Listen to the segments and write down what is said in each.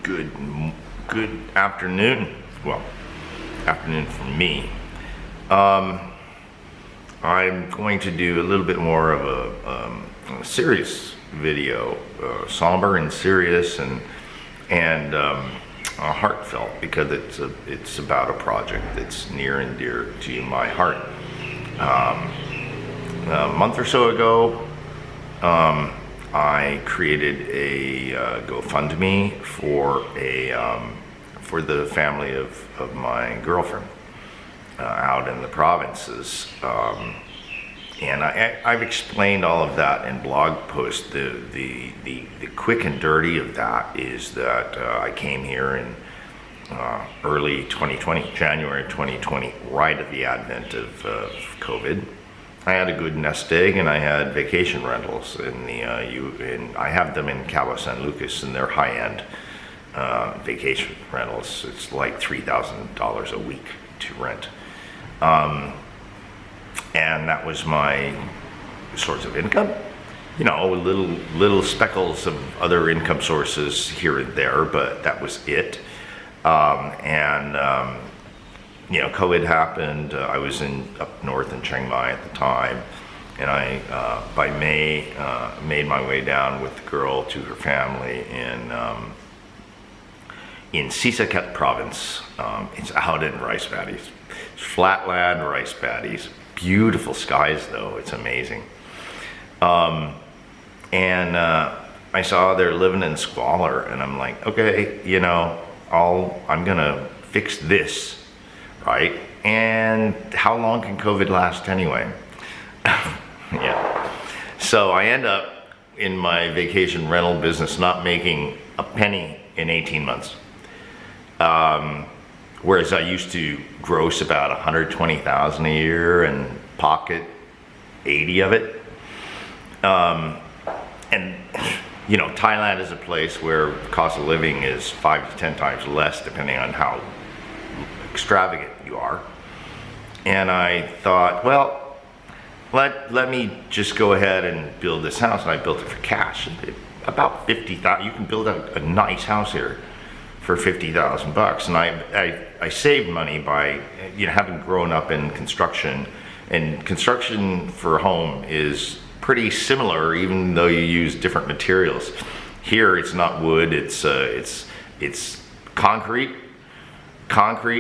Good afternoon. Well, afternoon for me. I'm going to do a little bit more of a serious video, somber and serious and heartfelt, because it's about a project that's near and dear to my heart. A month or so ago, I created a GoFundMe for the family of my girlfriend out in the provinces, and I've explained all of that in blog posts. The quick and dirty of that is that I came here in early 2020, January 2020, right at the advent of COVID. I had a good nest egg, and I had vacation rentals and I have them in Cabo San Lucas, and they're high-end vacation rentals. It's like $3,000 a week to rent, and that was my source of income. You know, little speckles of other income sources here and there, but that was it. You know, COVID happened. I was up north in Chiang Mai at the time, and I, by May, made my way down with the girl to her family in Sisaket province. It's out in rice paddies, flatland rice paddies. Beautiful skies, though. It's amazing. I saw they're living in squalor, and I'm like, okay, you know, I'm gonna fix this. Right? And how long can COVID last anyway? Yeah. So I end up in my vacation rental business not making a penny in 18 months. Whereas I used to gross about 120,000 a year and pocket 80 of it. And you know, Thailand is a place where cost of living is 5 to 10 times less, depending on how extravagant you are. And I thought, well, let me just go ahead and build this house. And I built it for cash. About 50,000. You can build a nice house here for 50,000 bucks. And I saved money by, you know, having grown up in construction. And construction for a home is pretty similar, even though you use different materials. Here, it's not wood. It's concrete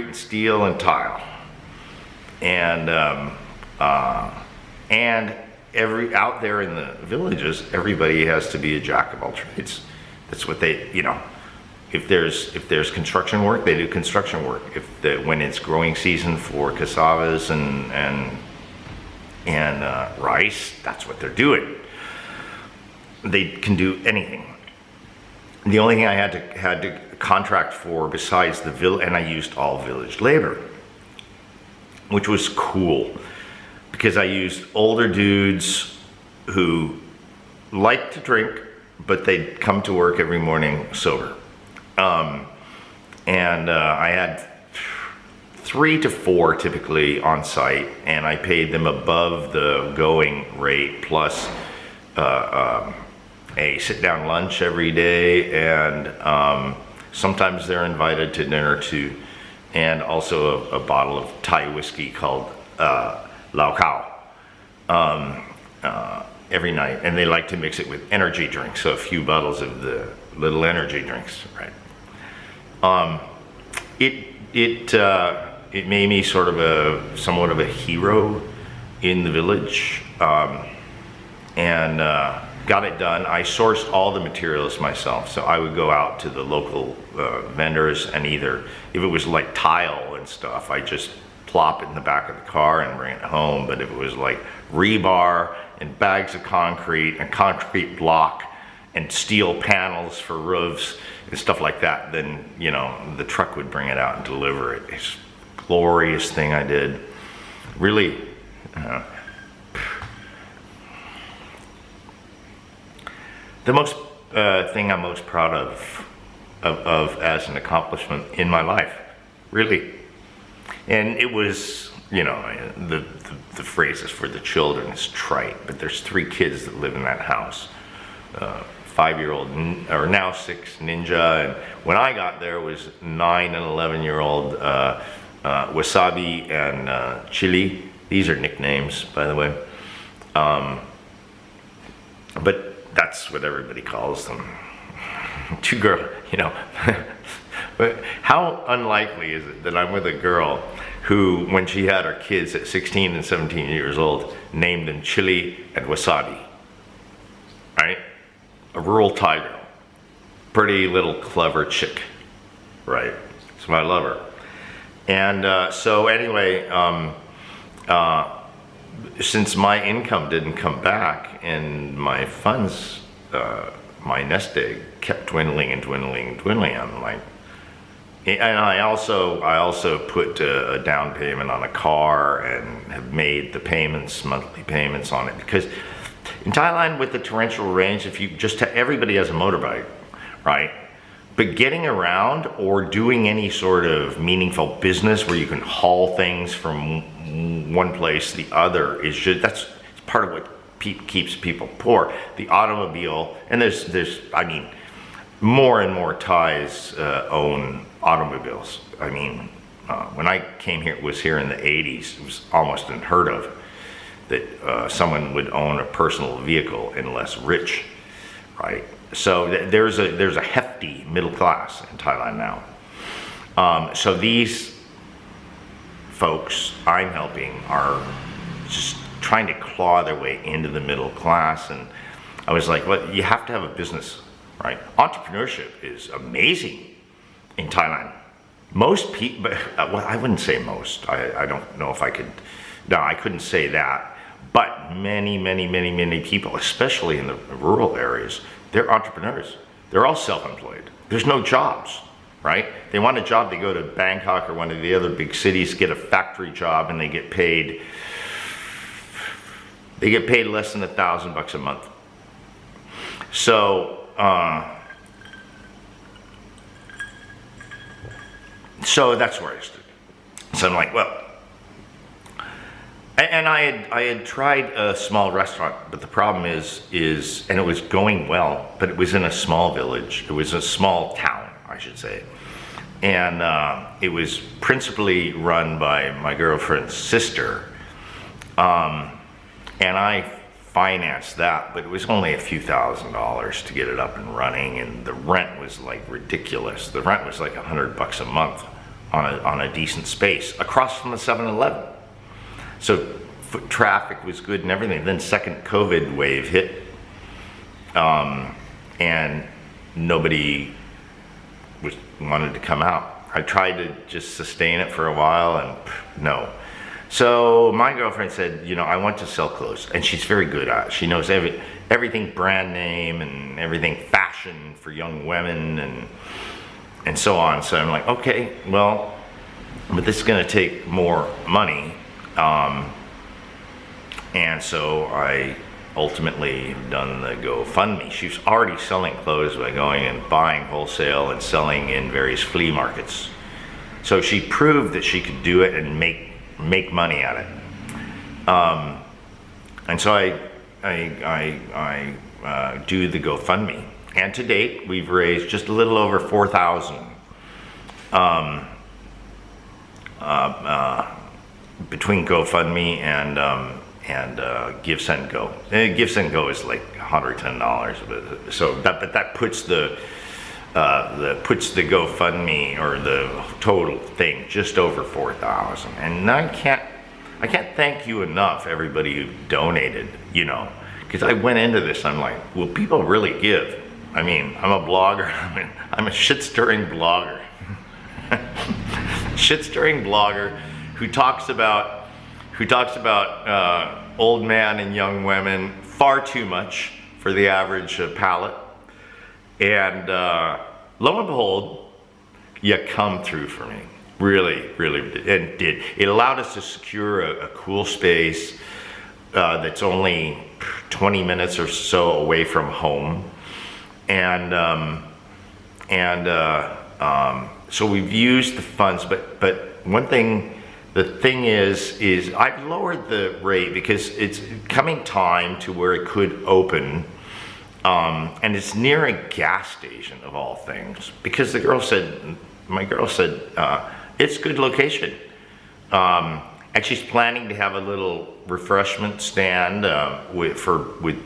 and steel and tile, and out there in the villages, everybody has to be a jack of all trades. That's what they, you know, if there's construction work, they do construction work. When it's growing season for cassavas and rice, that's what they're doing. They can do anything. The only thing I had to contract for besides the village, and I used all village labor, which was cool, because I used older dudes who liked to drink, but they'd come to work every morning sober. I had 3 to 4 typically on site, and I paid them above the going rate plus a sit-down lunch every day, and sometimes they're invited to dinner too, and also a bottle of Thai whiskey called Lao Khao every night, and they like to mix it with energy drinks, so a few bottles of the little energy drinks, right? It made me sort of somewhat of a hero in the village, and got it done. I sourced all the materials myself, so I would go out to the local vendors, and either, if it was like tile and stuff, I just plop it in the back of the car and bring it home. But if it was like rebar and bags of concrete and concrete block and steel panels for roofs and stuff like that, then, you know, the truck would bring it out and deliver it. It's a glorious thing I did. Really, the most thing I'm most proud of as an accomplishment in my life, really. And it was, you know, the phrases for the children is trite, but there's 3 kids that live in that house. 5 5-year-old, or now 6 Ninja, and when I got there it was 9 and 11-year-old Wasabi and Chili. These are nicknames, by the way, but that's what everybody calls them. 2 girls, you know. But how unlikely is it that I'm with a girl who, when she had her kids at 16 and 17 years old, named them Chili and Wasabi, right? A rural Thai girl, pretty little clever chick, right? So I love her. And so anyway, since my income didn't come back and my funds, my nest egg kept dwindling and dwindling and dwindling, I'm like, and I also put a down payment on a car and have made the payments, monthly payments on it, because in Thailand with the torrential rains, if you just everybody has a motorbike, right? But getting around or doing any sort of meaningful business where you can haul things from one place to the other is just, that's part of what keeps people poor. The automobile, and there's I mean, more and more Thais own automobiles. I mean, when I came here, was here in the 80s, it was almost unheard of that someone would own a personal vehicle unless rich, right? So there's a hefty middle class in Thailand now. So these folks I'm helping are just trying to claw their way into the middle class, and I was like, well, you have to have a business, right? Entrepreneurship is amazing in Thailand. Most people, well, I wouldn't say most. I don't know if I could. No, I couldn't say that. But many people, especially in the rural areas, they're entrepreneurs. They're all self-employed. There's no jobs, right? They want a job, they go to Bangkok or one of the other big cities, get a factory job, and they get paid less than $1,000 a month. So, so that's where I stood. So I'm like, well, and I had tried a small restaurant, but the problem is, and it was going well, but it was in a small village. It was a small town, I should say. And it was principally run by my girlfriend's sister. And I financed that, but it was only a few $1,000s to get it up and running, and the rent was like ridiculous. The rent was like $100 a month on a decent space across from the 7-Eleven. So foot traffic was good and everything. Then second COVID wave hit, and nobody wanted to come out. I tried to just sustain it for a while, and no. So my girlfriend said, you know, I want to sell clothes, and she's very good at it. She knows everything brand name and everything fashion for young women and so on. So I'm like, okay, well, but this is going to take more money. And so I ultimately have done the GoFundMe. She's already selling clothes by going and buying wholesale and selling in various flea markets. So she proved that she could do it and make money at it. And so I do the GoFundMe. And to date, we've raised just a little over 4,000 between GoFundMe and Give Send Go. Give Send Go is like $110, but that puts the GoFundMe or the total thing just over 4,000. And I can't thank you enough, everybody who donated, you know, because I went into this, I'm like, will people really give? I mean, I'm a blogger. I'm a shit-stirring blogger. Shit-stirring blogger who talks about old man and young women far too much for the average palate. And lo and behold, you come through for me. Really, and did. It allowed us to secure a cool space that's only 20 minutes or so away from home. So we've used the funds, but one thing, the thing is I've lowered the rate because it's coming time to where it could open And it's near a gas station of all things, because my girl said, it's good location. And she's planning to have a little refreshment stand with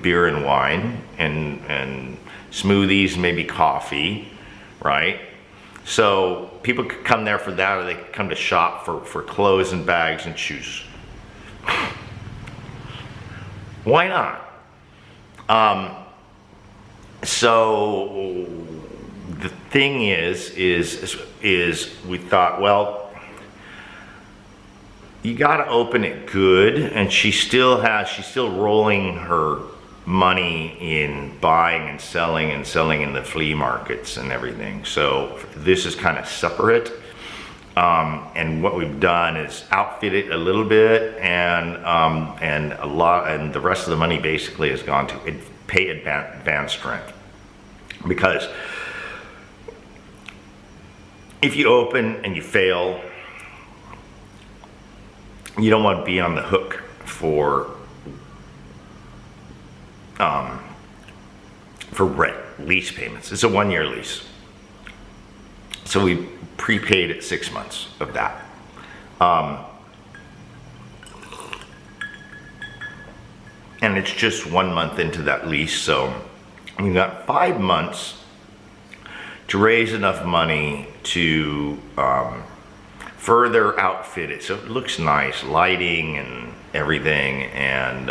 beer and wine and smoothies, maybe coffee, right? So people could come there for that, or they could come to shop for clothes and bags and shoes. Why not? So the thing is we thought, well, you got to open it good, and she's still rolling her money in buying and selling in the flea markets and everything. So this is kind of separate. And what we've done is outfit it a little bit, and the rest of the money basically has gone to pay advanced rent. Because if you open and you fail, you don't want to be on the hook for rent, lease payments. It's a 1-year lease. So we prepaid at 6 months of that. And it's just 1 month into that lease, so we've got 5 months to raise enough money to further outfit it so it looks nice, lighting and everything, and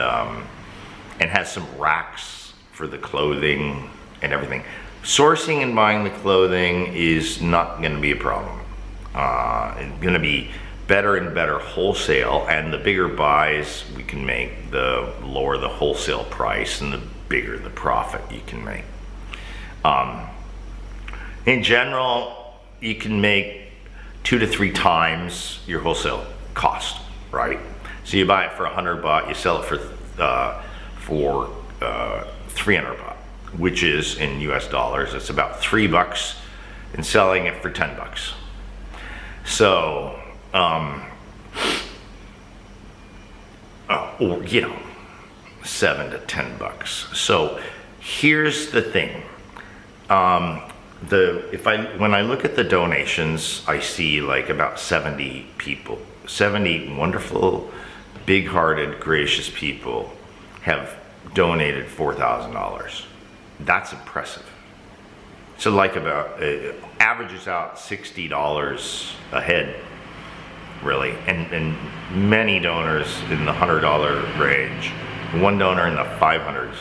has some racks for the clothing and everything. Sourcing and buying the clothing is not going to be a problem. It's going to be better and better wholesale, and the bigger buys we can make, the lower the wholesale price and the bigger the profit you can make. In general, you can make 2 to 3 times your wholesale cost, right? So you buy it for $100, you sell it for 300 baht, which is in US dollars, it's about $3, and selling it for $10. So, or, you know, $7 to $10. So here's the thing. When I look at the donations, I see like about 70 people, 70 wonderful, big-hearted, gracious people have donated $4,000. That's impressive. So like about, averages out $60 a head, really, and many donors in the $100 range. One donor in the 500s.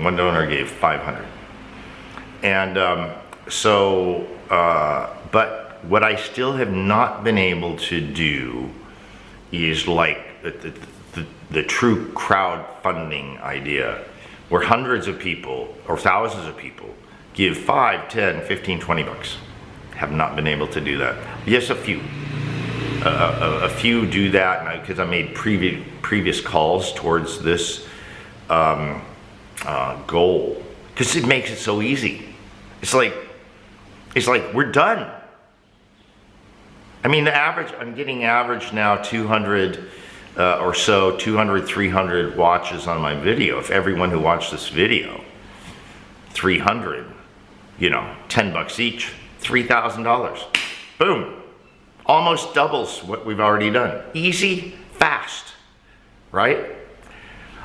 One donor gave 500. And but what I still have not been able to do is like the true crowdfunding idea, where hundreds of people or thousands of people give 5, 10, 15, 20 bucks. Have not been able to do that. Yes, a few. A few do that because I made previous calls towards this goal, because it makes it so easy. It's like we're done. I mean, the average, I'm getting average now 200 or so, 200, 300 watches on my video. If everyone who watched this video, 300, you know, 10 bucks each, $3,000. Boom. Almost doubles what we've already done. Easy, fast, right?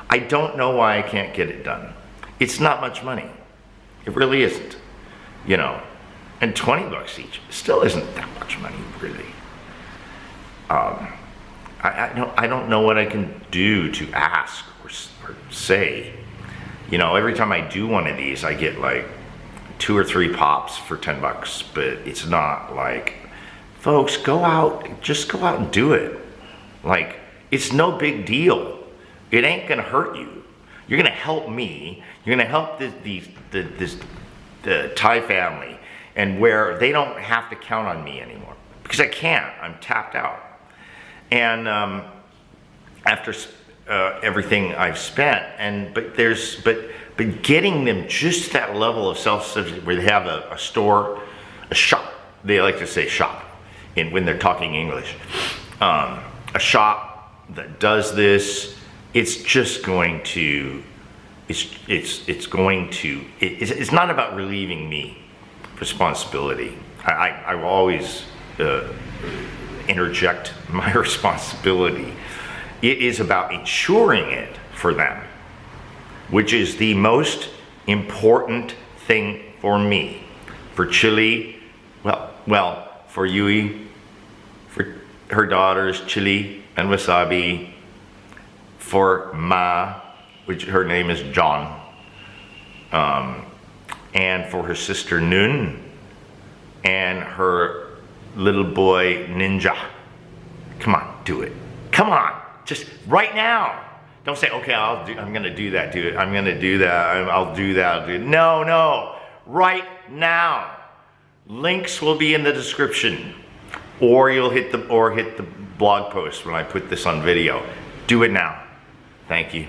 I don't know why I can't get it done. It's not much money. It really isn't, you know. And 20 bucks each still isn't that much money, really. I don't know what I can do to ask or say. You know, every time I do one of these, I get like 2 or 3 pops for 10 bucks, but it's not like, folks, go out, just go out and do it. Like, it's no big deal. It ain't gonna hurt you. You're gonna help me. You're gonna help the Thai family, and where they don't have to count on me anymore, because I can't. I'm tapped out. And after everything I've spent, but getting them just that level of self-sufficiency, where they have a store, a shop. They like to say shop when they're talking English. A shop that does this, it's just going to it's going to, it's not about relieving me of responsibility. I will always interject my responsibility. It is about ensuring it for them, which is the most important thing for me. For Chili, well, for Yui, for her daughters, Chili and Wasabi, for Ma, which her name is John, and for her sister Noon, and her little boy Ninja. Come on, do it. Come on, just right now. Don't say, okay, I'm gonna do that, do it. I'm gonna do that, I'll do that, I'll do it. No, right now. Links will be in the description, or you'll hit the blog post when I put this on video. Do it now. Thank you.